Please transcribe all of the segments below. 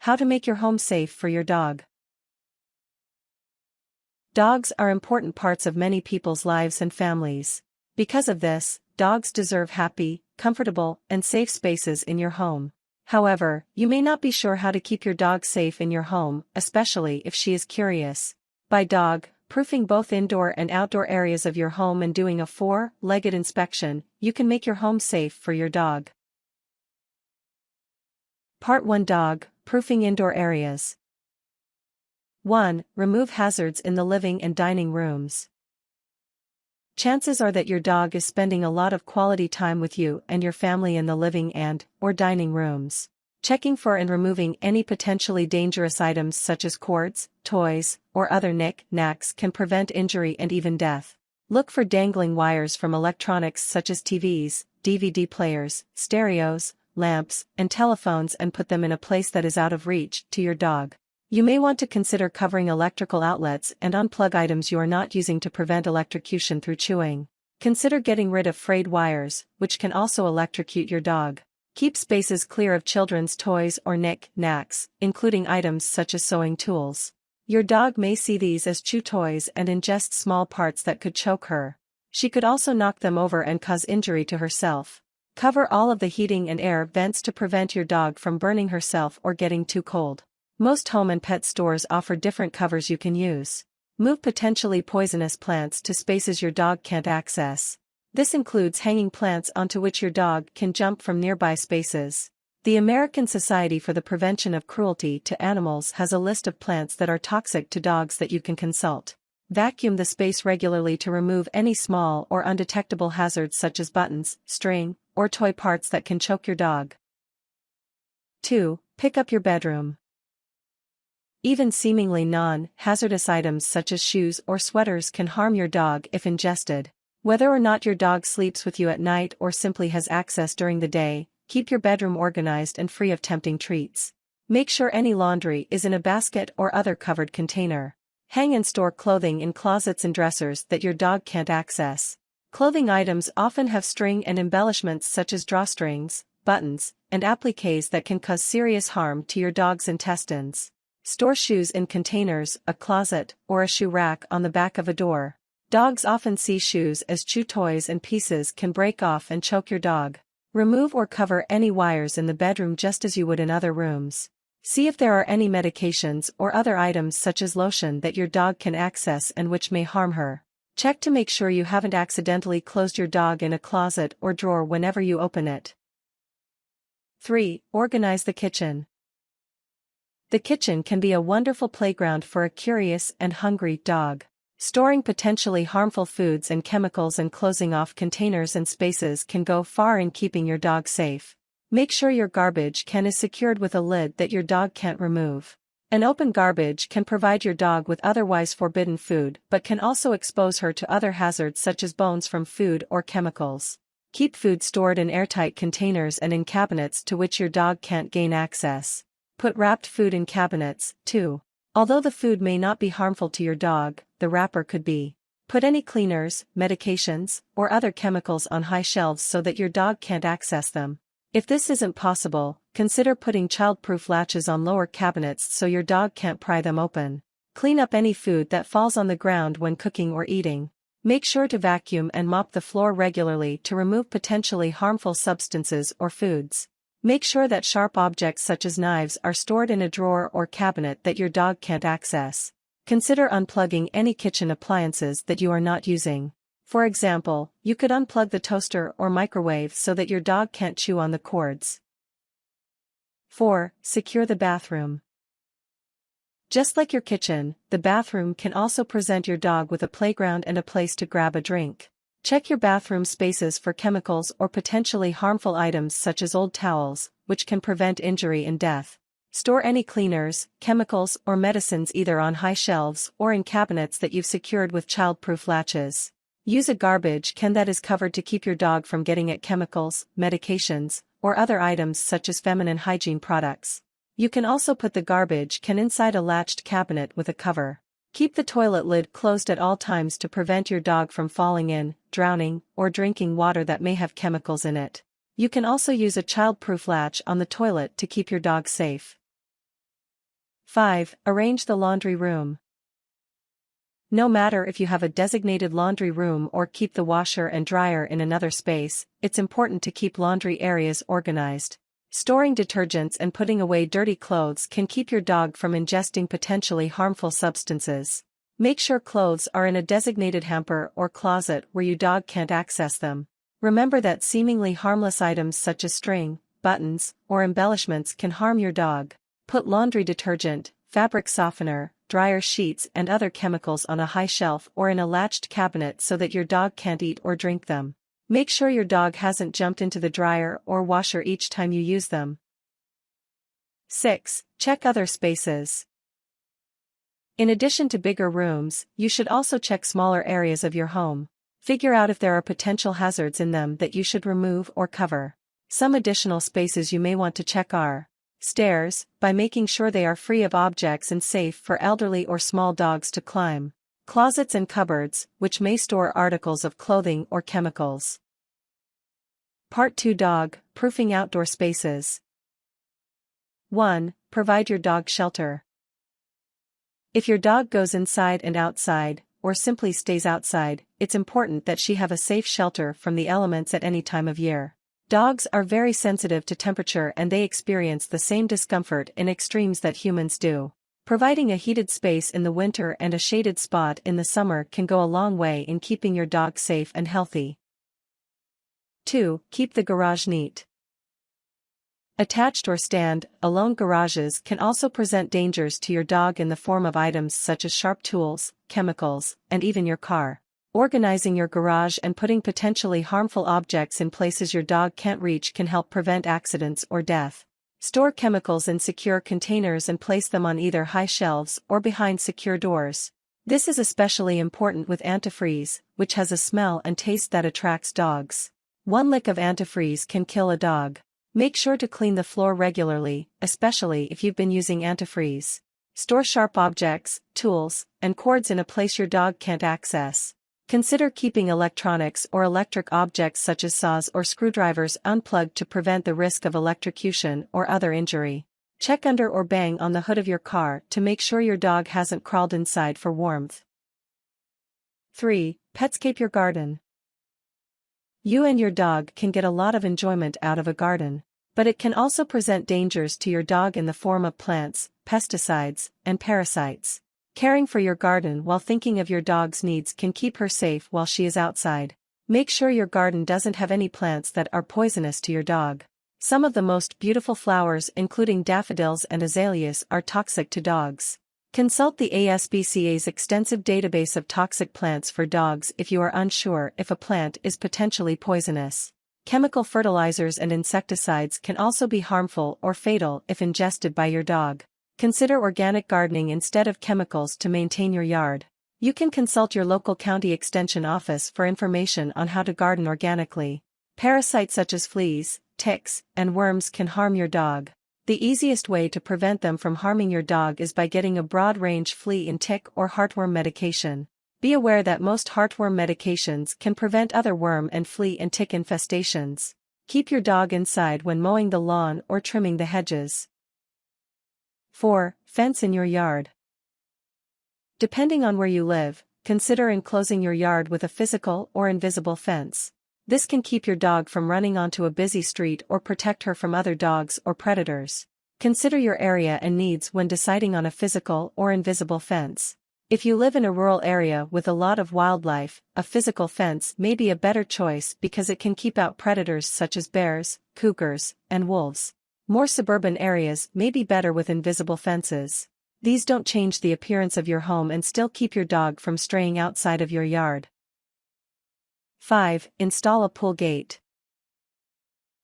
How to make your home safe for your dog. Dogs are important parts of many people's lives and families. Because of this, dogs deserve happy, comfortable, and safe spaces in your home. However, you may not be sure how to keep your dog safe in your home, especially if she is curious. By dog, proofing both indoor and outdoor areas of your home and doing a four-legged inspection, you can make your home safe for your dog. Part 1. Dog proofing indoor areas. 1. Remove hazards in the living and dining rooms. Chances are that your dog is spending a lot of quality time with you and your family in the living and/or dining rooms. Checking for and removing any potentially dangerous items such as cords, toys, or other knick-knacks can prevent injury and even death. Look for dangling wires from electronics such as TVs, DVD players, stereos, lamps, and telephones and put them in a place that is out of reach to your dog. You may want to consider covering electrical outlets and unplug items you are not using to prevent electrocution through chewing. Consider getting rid of frayed wires, which can also electrocute your dog. Keep spaces clear of children's toys or knick-knacks, including items such as sewing tools. Your dog may see these as chew toys and ingest small parts that could choke her. She could also knock them over and cause injury to herself. Cover all of the heating and air vents to prevent your dog from burning herself or getting too cold. Most home and pet stores offer different covers you can use. Move potentially poisonous plants to spaces your dog can't access. This includes hanging plants onto which your dog can jump from nearby spaces. The American Society for the Prevention of Cruelty to Animals has a list of plants that are toxic to dogs that you can consult. Vacuum the space regularly to remove any small or undetectable hazards such as buttons, string, or toy parts that can choke your dog. 2. Pick up your bedroom. Even seemingly non-hazardous items such as shoes or sweaters can harm your dog if ingested. Whether or not your dog sleeps with you at night or simply has access during the day, keep your bedroom organized and free of tempting treats. Make sure any laundry is in a basket or other covered container. Hang and store clothing in closets and dressers that your dog can't access. Clothing items often have string and embellishments such as drawstrings, buttons, and appliques that can cause serious harm to your dog's intestines. Store shoes in containers, a closet, or a shoe rack on the back of a door. Dogs often see shoes as chew toys and pieces can break off and choke your dog. Remove or cover any wires in the bedroom just as you would in other rooms. See if there are any medications or other items such as lotion that your dog can access and which may harm her. Check to make sure you haven't accidentally closed your dog in a closet or drawer whenever you open it. 3. Organize the kitchen. The kitchen can be a wonderful playground for a curious and hungry dog. Storing potentially harmful foods and chemicals and closing off containers and spaces can go far in keeping your dog safe. Make sure your garbage can is secured with a lid that your dog can't remove. An open garbage can provide your dog with otherwise forbidden food but can also expose her to other hazards such as bones from food or chemicals. Keep food stored in airtight containers and in cabinets to which your dog can't gain access. Put wrapped food in cabinets, too. Although the food may not be harmful to your dog, the wrapper could be. Put any cleaners, medications, or other chemicals on high shelves so that your dog can't access them. If this isn't possible, consider putting child-proof latches on lower cabinets so your dog can't pry them open. Clean up any food that falls on the ground when cooking or eating. Make sure to vacuum and mop the floor regularly to remove potentially harmful substances or foods. Make sure that sharp objects such as knives are stored in a drawer or cabinet that your dog can't access. Consider unplugging any kitchen appliances that you are not using. For example, you could unplug the toaster or microwave so that your dog can't chew on the cords. 4. Secure the bathroom. Just like your kitchen, the bathroom can also present your dog with a playground and a place to grab a drink. Check your bathroom spaces for chemicals or potentially harmful items such as old towels, which can prevent injury and death. Store any cleaners, chemicals, or medicines either on high shelves or in cabinets that you've secured with child-proof latches. Use a garbage can that is covered to keep your dog from getting at chemicals, medications, or other items such as feminine hygiene products. You can also put the garbage can inside a latched cabinet with a cover. Keep the toilet lid closed at all times to prevent your dog from falling in, drowning, or drinking water that may have chemicals in it. You can also use a child-proof latch on the toilet to keep your dog safe. 5. Arrange the laundry room. No matter if you have a designated laundry room or keep the washer and dryer in another space, it's important to keep laundry areas organized. Storing detergents and putting away dirty clothes can keep your dog from ingesting potentially harmful substances. Make sure clothes are in a designated hamper or closet where your dog can't access them. Remember that seemingly harmless items such as string, buttons, or embellishments can harm your dog. Put laundry detergent, fabric softener, dryer sheets and other chemicals on a high shelf or in a latched cabinet so that your dog can't eat or drink them. Make sure your dog hasn't jumped into the dryer or washer each time you use them. 6. Check other spaces. In addition to bigger rooms, you should also check smaller areas of your home. Figure out if there are potential hazards in them that you should remove or cover. Some additional spaces you may want to check are stairs, by making sure they are free of objects and safe for elderly or small dogs to climb. Closets and cupboards, which may store articles of clothing or chemicals. Part 2. Dog proofing outdoor spaces. 1. Provide your dog shelter. If your dog goes inside and outside, or simply stays outside, it's important that she have a safe shelter from the elements at any time of year. Dogs are very sensitive to temperature and they experience the same discomfort in extremes that humans do. Providing a heated space in the winter and a shaded spot in the summer can go a long way in keeping your dog safe and healthy. 2. Keep the garage neat. Attached or stand-alone garages can also present dangers to your dog in the form of items such as sharp tools, chemicals, and even your car. Organizing your garage and putting potentially harmful objects in places your dog can't reach can help prevent accidents or death. Store chemicals in secure containers and place them on either high shelves or behind secure doors. This is especially important with antifreeze, which has a smell and taste that attracts dogs. One lick of antifreeze can kill a dog. Make sure to clean the floor regularly, especially if you've been using antifreeze. Store sharp objects, tools, and cords in a place your dog can't access. Consider keeping electronics or electric objects such as saws or screwdrivers unplugged to prevent the risk of electrocution or other injury. Check under or bang on the hood of your car to make sure your dog hasn't crawled inside for warmth. 3. Petscape your garden. You and your dog can get a lot of enjoyment out of a garden, but it can also present dangers to your dog in the form of plants, pesticides, and parasites. Caring for your garden while thinking of your dog's needs can keep her safe while she is outside. Make sure your garden doesn't have any plants that are poisonous to your dog. Some of the most beautiful flowers, including daffodils and azaleas, are toxic to dogs. Consult the ASPCA's extensive database of toxic plants for dogs if you are unsure if a plant is potentially poisonous. Chemical fertilizers and insecticides can also be harmful or fatal if ingested by your dog. Consider organic gardening instead of chemicals to maintain your yard. You can consult your local county extension office for information on how to garden organically. Parasites such as fleas, ticks, and worms can harm your dog. The easiest way to prevent them from harming your dog is by getting a broad-range flea and tick or heartworm medication. Be aware that most heartworm medications can prevent other worm and flea and tick infestations. Keep your dog inside when mowing the lawn or trimming the hedges. 4. Fence in your yard. Depending on where you live, consider enclosing your yard with a physical or invisible fence. This can keep your dog from running onto a busy street or protect her from other dogs or predators. Consider your area and needs when deciding on a physical or invisible fence. If you live in a rural area with a lot of wildlife, a physical fence may be a better choice because it can keep out predators such as bears, cougars, and wolves. More suburban areas may be better with invisible fences. These don't change the appearance of your home and still keep your dog from straying outside of your yard. 5. Install a pool gate.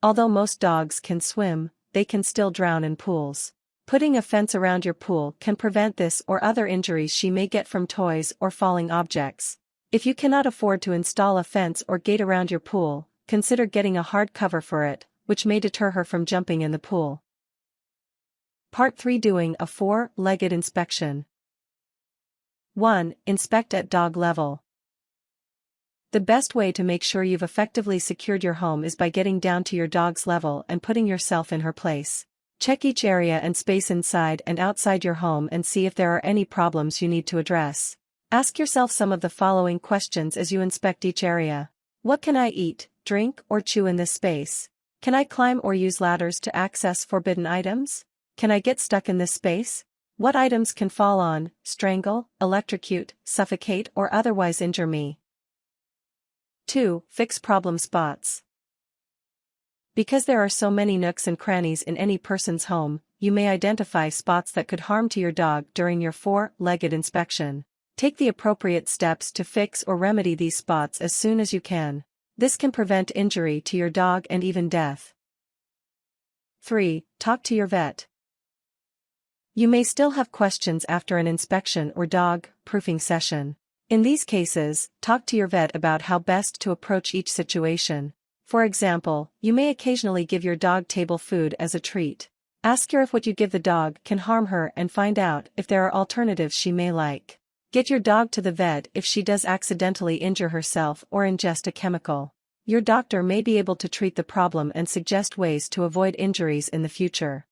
Although most dogs can swim, they can still drown in pools. Putting a fence around your pool can prevent this or other injuries she may get from toys or falling objects. If you cannot afford to install a fence or gate around your pool, consider getting a hard cover for it, which may deter her from jumping in the pool. Part 3. Doing a four-legged inspection. 1. Inspect at dog level. The best way to make sure you've effectively secured your home is by getting down to your dog's level and putting yourself in her place. Check each area and space inside and outside your home and see if there are any problems you need to address. Ask yourself some of the following questions as you inspect each area. What can I eat, drink, or chew in this space? Can I climb or use ladders to access forbidden items? Can I get stuck in this space? What items can fall on, strangle, electrocute, suffocate, or otherwise injure me? 2. Fix problem spots. Because there are so many nooks and crannies in any person's home, you may identify spots that could harm to your dog during your four-legged inspection. Take the appropriate steps to fix or remedy these spots as soon as you can. This can prevent injury to your dog and even death. 3. Talk to your vet. You may still have questions after an inspection or dog-proofing session. In these cases, talk to your vet about how best to approach each situation. For example, you may occasionally give your dog table food as a treat. Ask her if what you give the dog can harm her and find out if there are alternatives she may like. Get your dog to the vet if she does accidentally injure herself or ingest a chemical. Your doctor may be able to treat the problem and suggest ways to avoid injuries in the future.